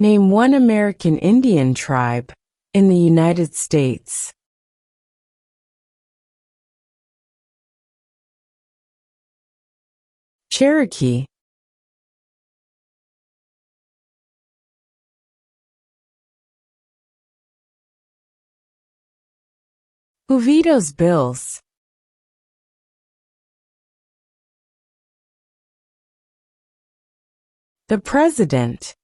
Name one American Indian tribe in the United States. Cherokee. Who vetoes bills? The President.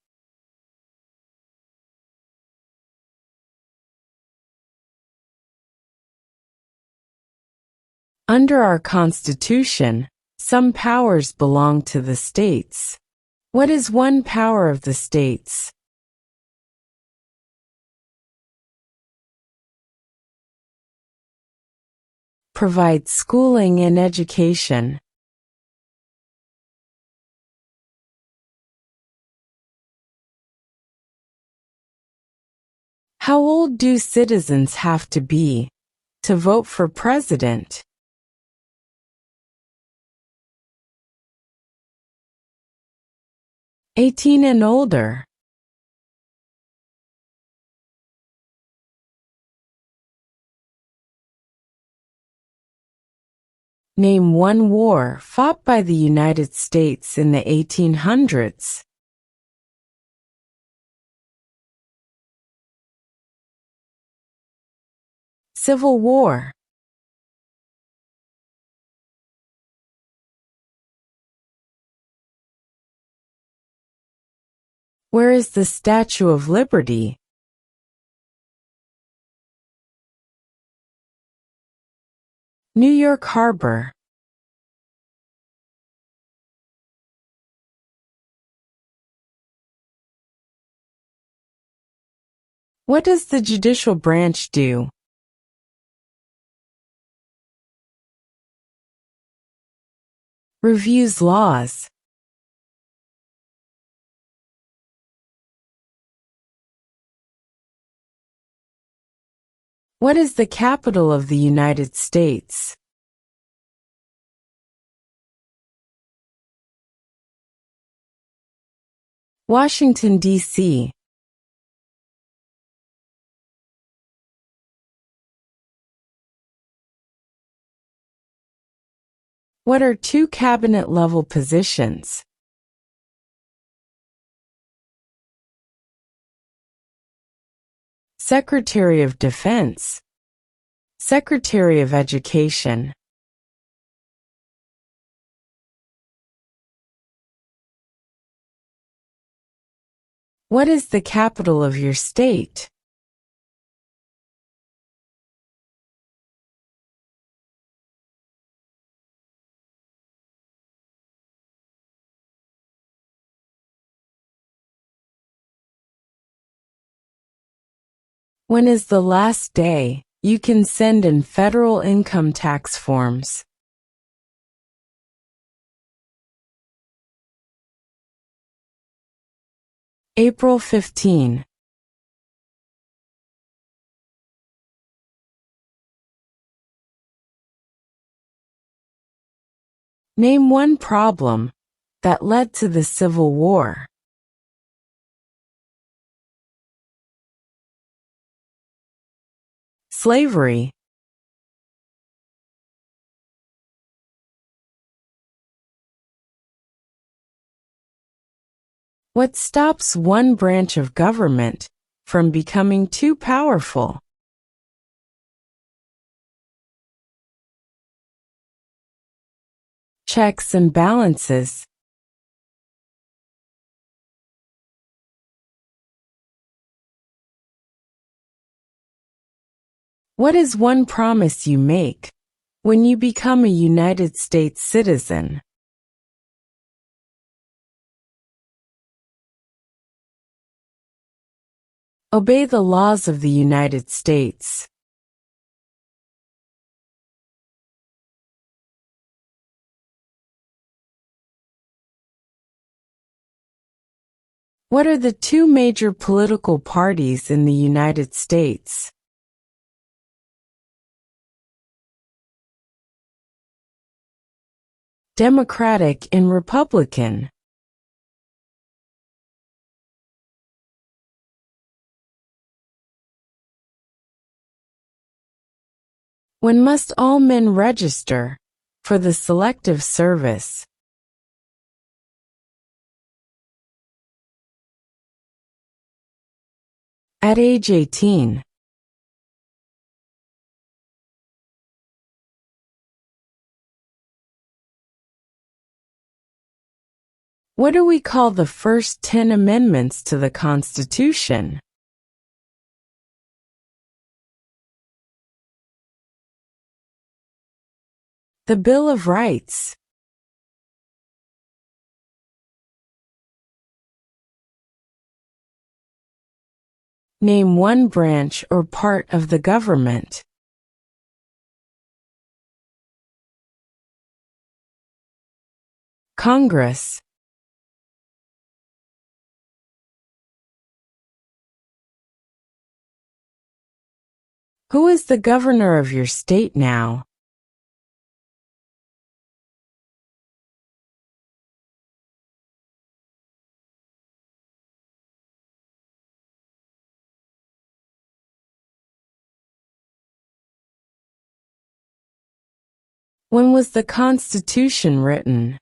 Under our Constitution, some powers belong to the states. What is one power of the states? Provide schooling and education. How old do citizens have to be to vote for president? 18 and older. Name one war fought by the United States in the 1800s. Civil War. Where is the Statue of Liberty? New York Harbor. What does the judicial branch do? Reviews laws. What is the capital of the United States? Washington, D.C. What are two cabinet-level positions? Secretary of Defense, Secretary of Education. What is the capital of your state? When is the last day you can send in federal income tax forms? April 15. Name one problem that led to the Civil War. Slavery. What stops one branch of government from becoming too powerful? Checks and balances. What is one promise you make when you become a United States citizen? Obey the laws of the United States. What are the two major political parties in the United States? Democratic and Republican. When must all men register for the Selective Service? At age 18. What do we call the first 10 amendments to the Constitution? The Bill of Rights. Name one branch or part of the government. Congress. Who is the governor of your state now? When was the Constitution written?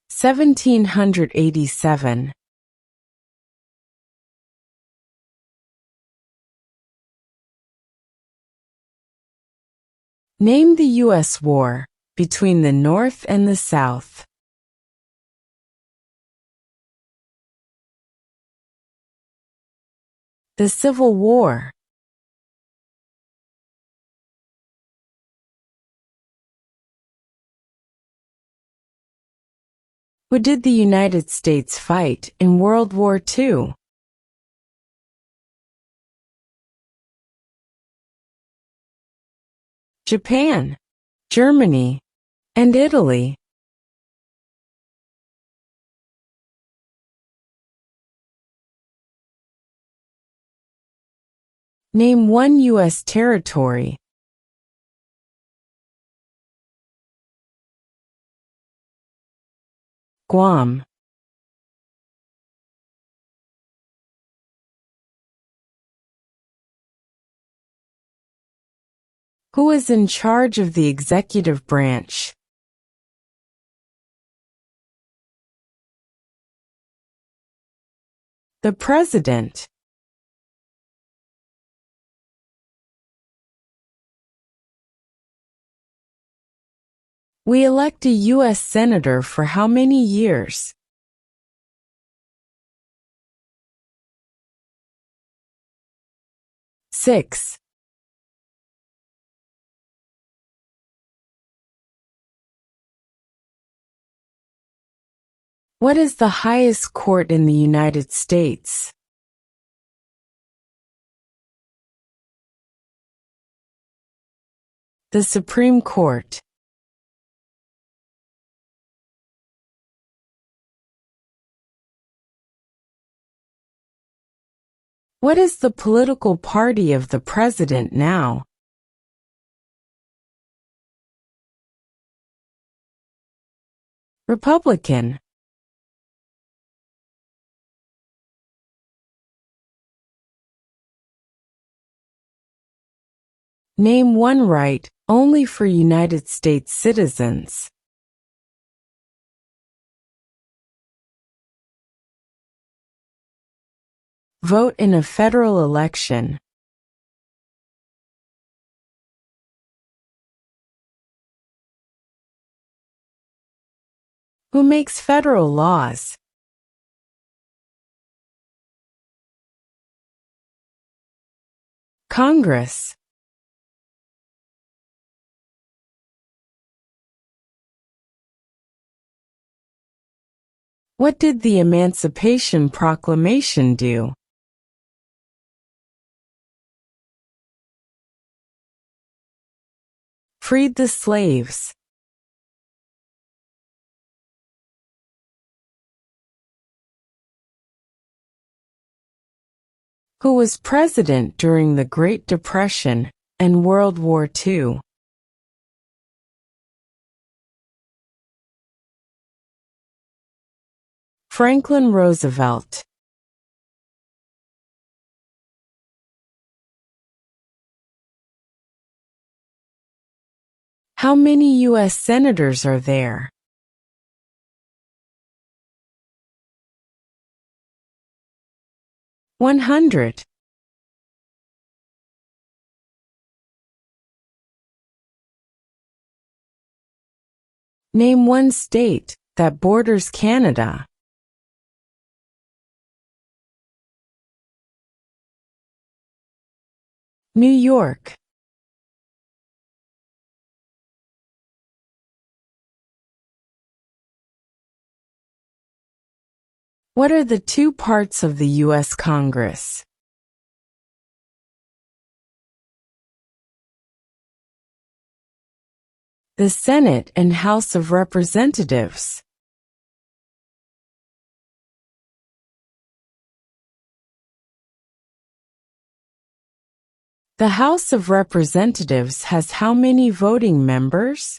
(1787). Name the U.S. war between the North and the South. The Civil War. Who did the United States fight in World War II? Japan, Germany, and Italy. Name one U.S. territory. Guam. Who is in charge of the executive branch? The President. We elect a U.S. Senator for how many years? 6. What is the highest court in the United States? The Supreme Court. What is the political party of the president now? Republican. Name one right only for United States citizens. Vote in a federal election. Who makes federal laws? Congress. What did the Emancipation Proclamation do? Freed the slaves. Who was president during the Great Depression and World War II? Franklin Roosevelt. How many U.S. senators are there? 100. Name one state that borders Canada. New York. What are the two parts of the U.S. Congress? The Senate and House of Representatives. The House of Representatives has how many voting members?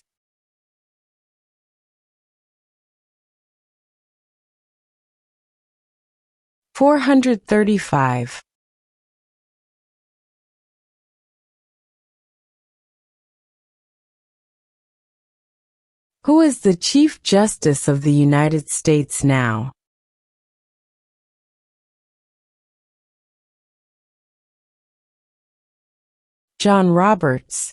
435. Who is the Chief Justice of the United States now? John Roberts.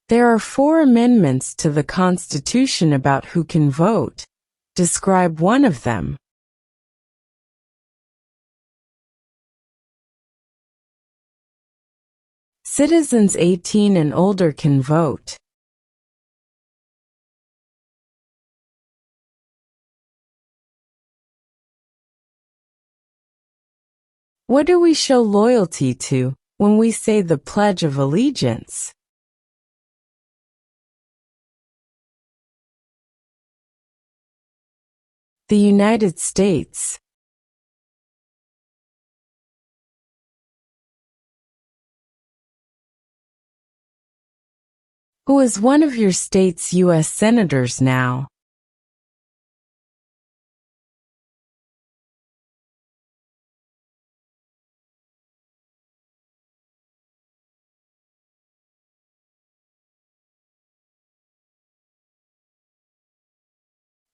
There are 4 amendments to the Constitution about who can vote. Describe one of them. Citizens 18 and older can vote. What do we show loyalty to when we say the Pledge of Allegiance? The United States. Who is one of your state's U.S. senators now?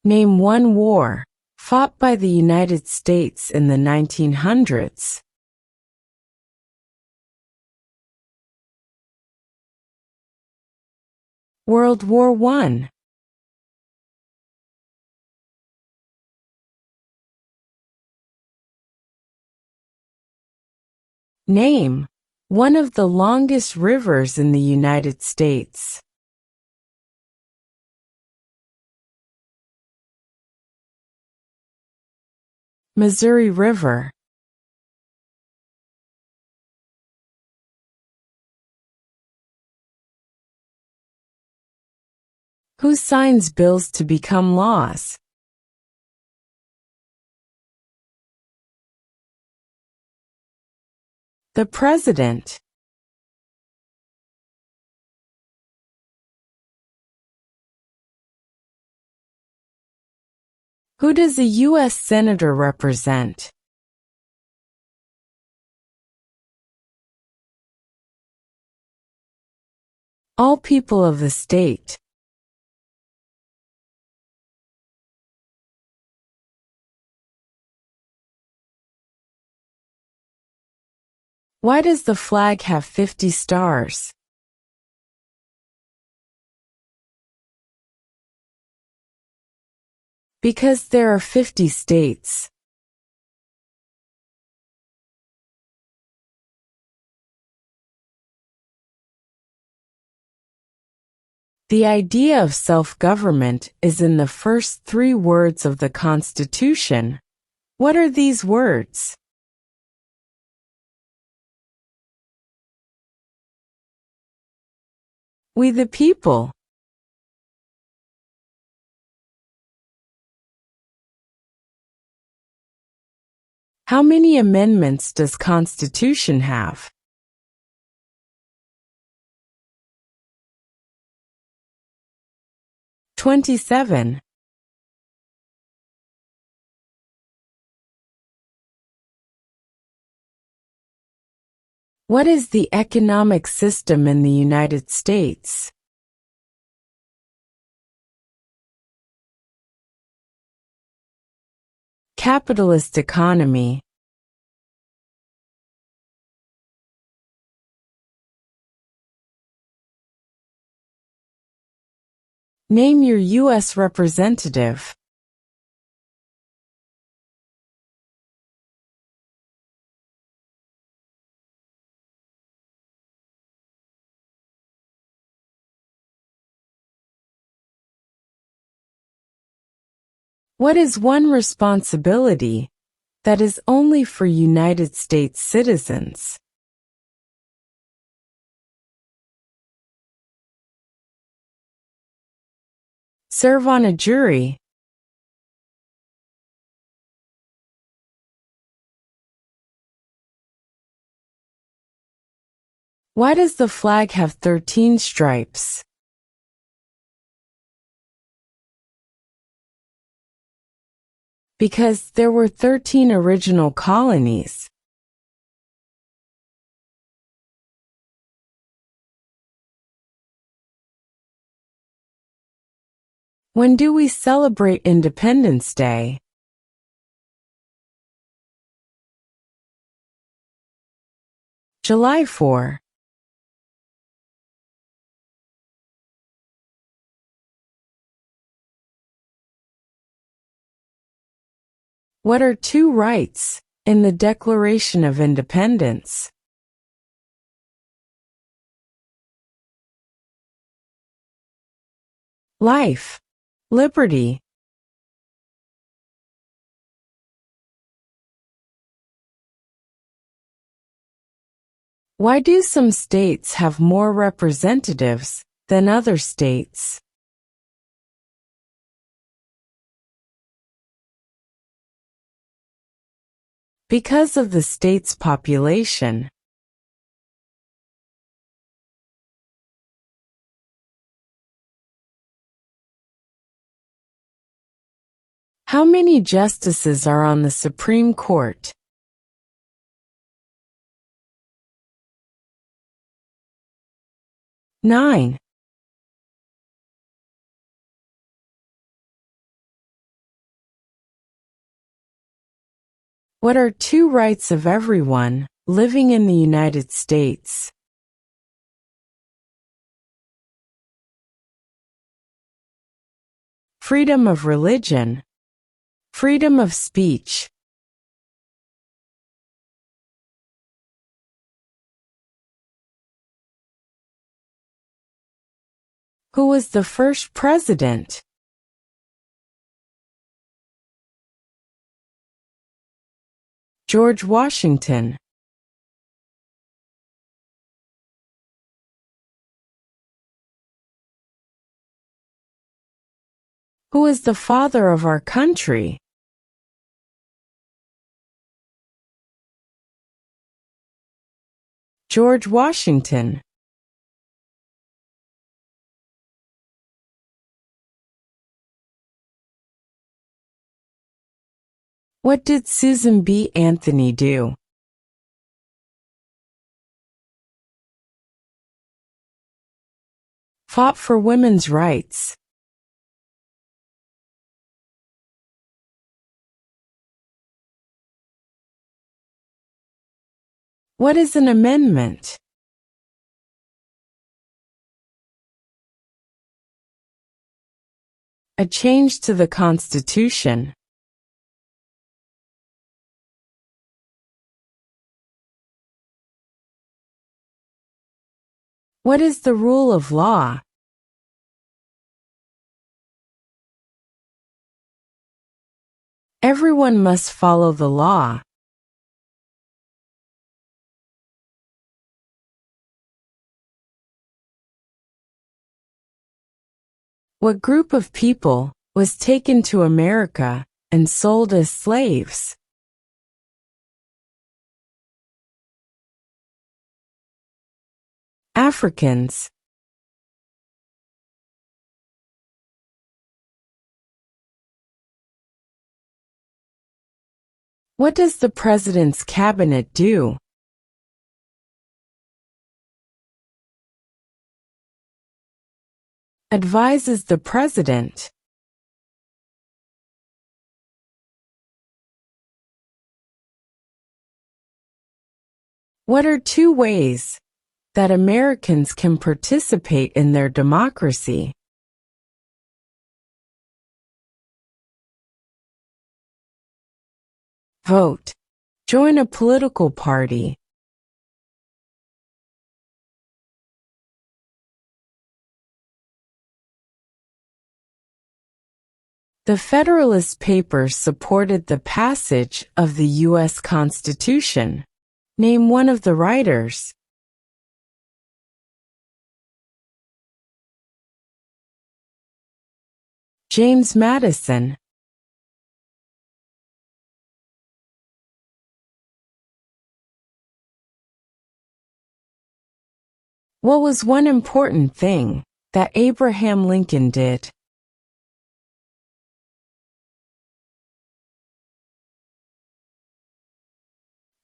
Name one war fought by the United States in the 1900s. World War I. Name one of the longest rivers in the United States. Missouri River. Who signs bills to become laws? The President. Who does a U.S. Senator represent? All people of the state. Why does the flag have 50 stars? Because there are 50 states. The idea of self-government is in the first 3 words of the Constitution. What are these words? We the people. How many amendments does Constitution have? 27. What is the economic system in the United States? Capitalist economy. Name your U.S. representative. What is one responsibility that is only for United States citizens? Serve on a jury. Why does the flag have 13 stripes? Because there were 13 original colonies. When do we celebrate Independence Day? July 4. What are two rights in the Declaration of Independence? Life, liberty. Why do some states have more representatives than other states? Because of the state's population. How many justices are on the Supreme Court? 9. What are two rights of everyone living in the United States? Freedom of religion. Freedom of speech. Who was the first president? George Washington. Who is the father of our country? George Washington. What did Susan B. Anthony do? Fought for women's rights. What is an amendment? A change to the Constitution. What is the rule of law? Everyone must follow the law. What group of people was taken to America and sold as slaves? Africans. What does the president's cabinet do? advises the president? What are 2 ways that Americans can participate in their democracy? Vote. Join a political party. The Federalist Papers supported the passage of the U.S. Constitution. Name one of the writers. James Madison. What was one important thing that Abraham Lincoln did?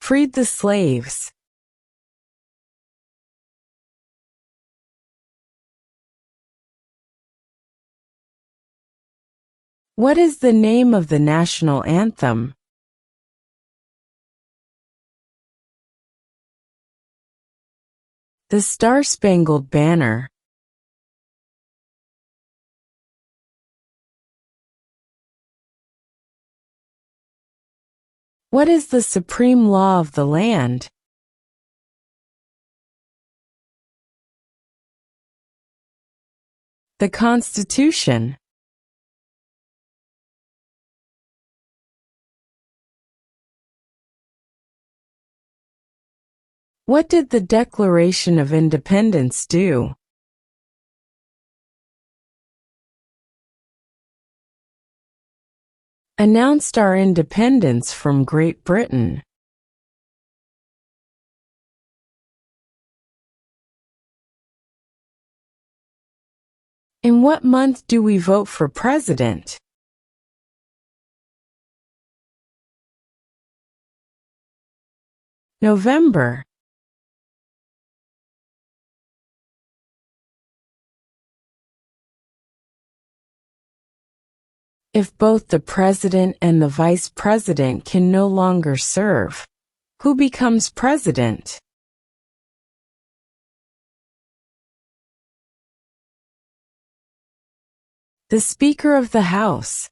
Freed the slaves. What is the name of the national anthem? The Star-Spangled Banner. What is the supreme law of the land? The Constitution. What did the Declaration of Independence do? Announced our independence from Great Britain. In what month do we vote for president? November. If both the president and the vice president can no longer serve, who becomes president? The Speaker of the House.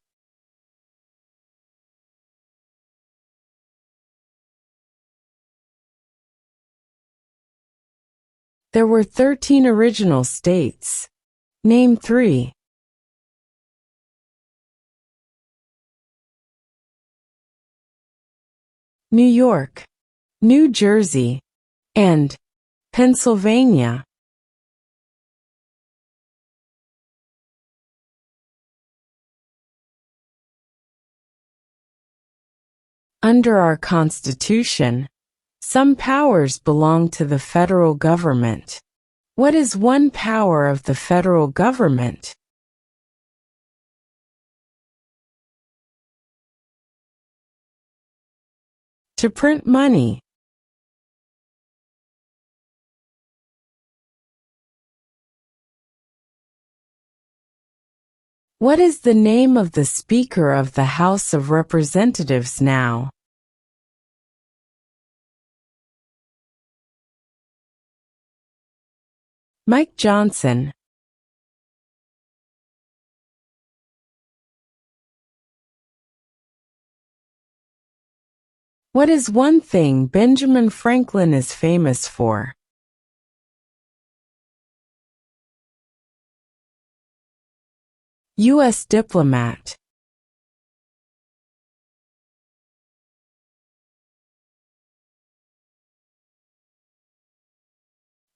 There were 13 original states. Name 3. New York, New Jersey, and Pennsylvania. Under our Constitution, some powers belong to the federal government. What is one power of the federal government? To print money. What is the name of the Speaker of the House of Representatives now? Mike Johnson. What is one thing Benjamin Franklin is famous for? U.S. diplomat.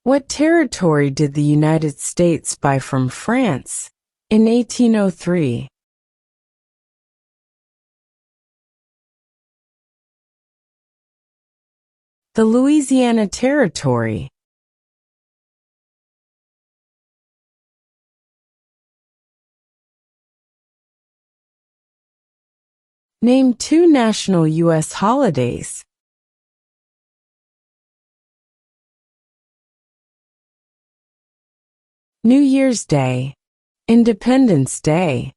What territory did the United States buy from France in 1803? The Louisiana Territory. Name 2 national U.S. holidays. New Year's Day. Independence Day.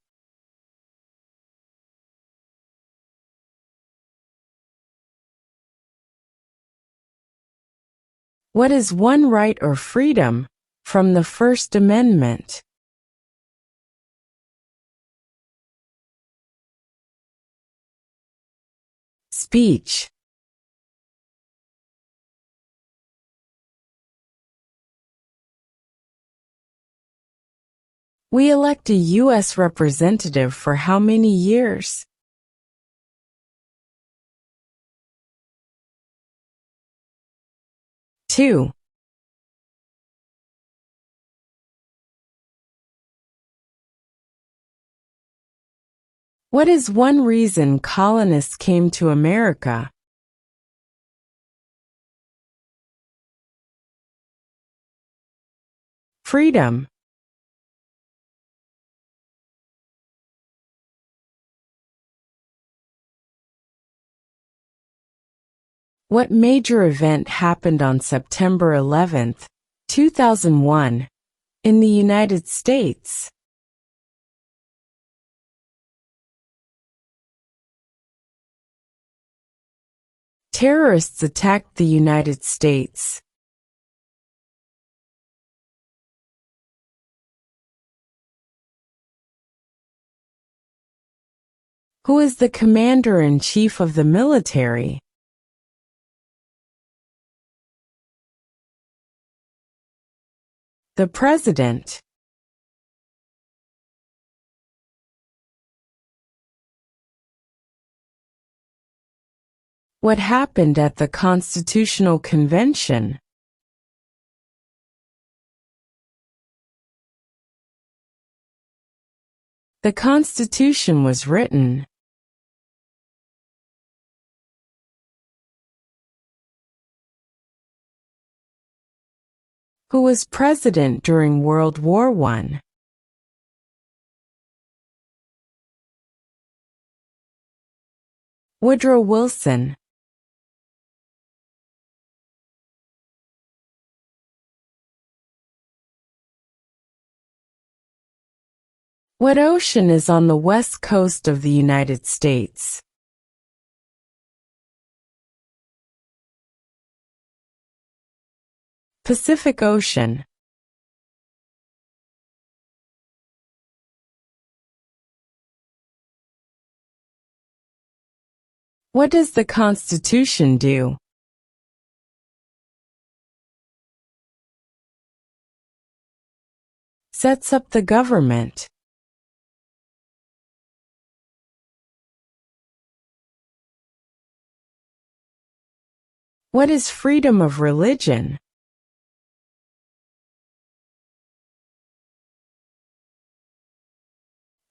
What is one right or freedom from the First Amendment? Speech. We elect a U.S. representative for how many years? 2. What is one reason colonists came to America? Freedom. What major event happened on September 11, 2001, in the United States? Terrorists attacked the United States. Who is the commander-in-chief of the military? The President. What happened at the Constitutional Convention? The Constitution was written. Who was president during World War I? Woodrow Wilson. What ocean is on the west coast of the United States? Pacific Ocean. What does the Constitution do? Sets up the government. What is freedom of religion?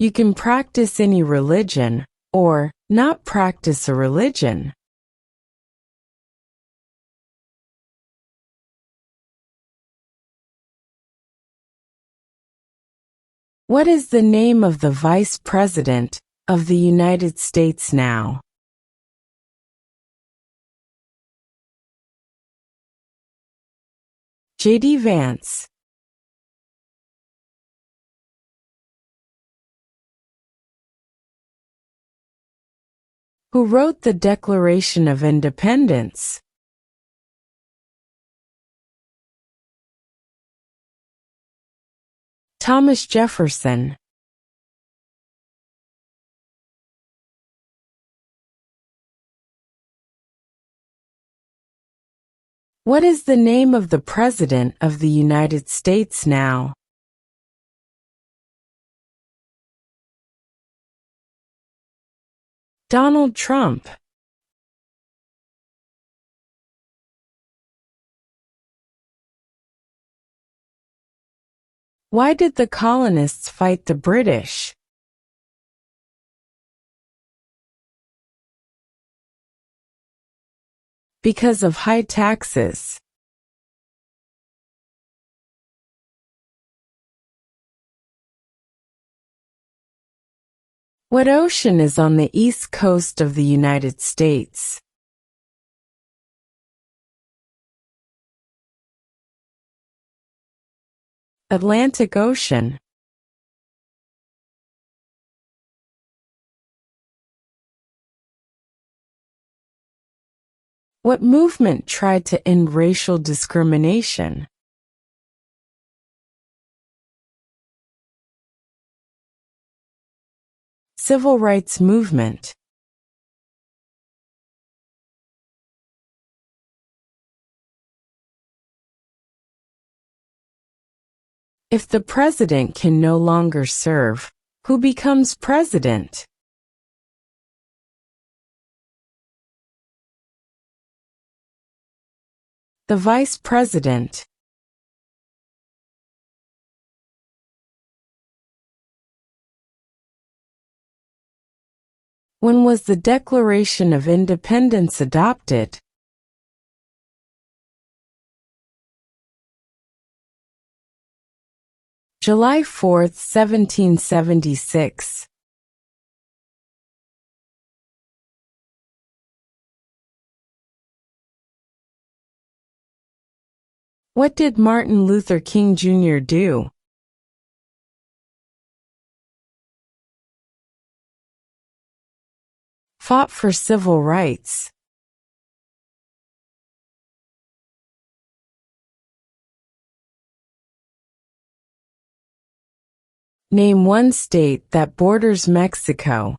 You can practice any religion, or not practice a religion. What is the name of the Vice President of the United States now? J.D. Vance. Who wrote the Declaration of Independence? Thomas Jefferson. What is the name of the President of the United States now? Donald Trump. Why did the colonists fight the British? Because of high taxes. What ocean is on the east coast of the United States? Atlantic Ocean. What movement tried to end racial discrimination? Civil rights movement. If the president can no longer serve, who becomes president? The vice president. When was the Declaration of Independence adopted? July 4, 1776. What did Martin Luther King Jr. do? Fought for civil rights. Name one state that borders Mexico.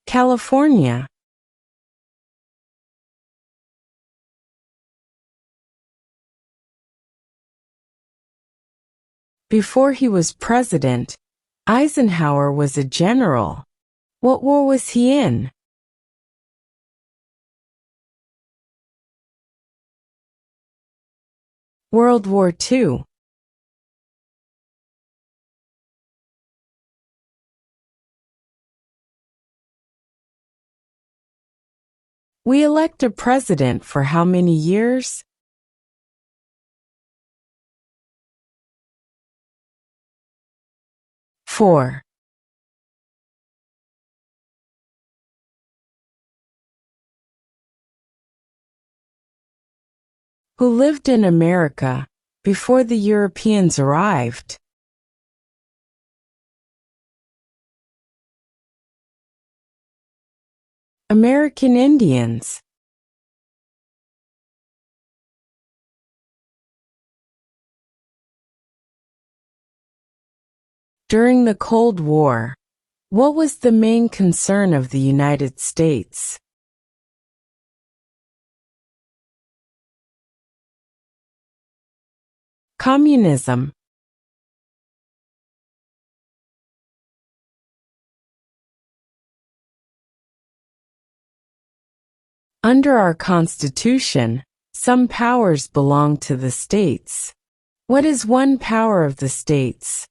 California. Before he was president, Eisenhower was a general. What war was he in? World War II. We elect a president for how many years? 4. Who lived in America before the Europeans arrived? American Indians. During the Cold War, what was the main concern of the United States? Communism. Under our Constitution, some powers belong to the states. What is one power of the states?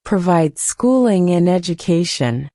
Provide schooling and education.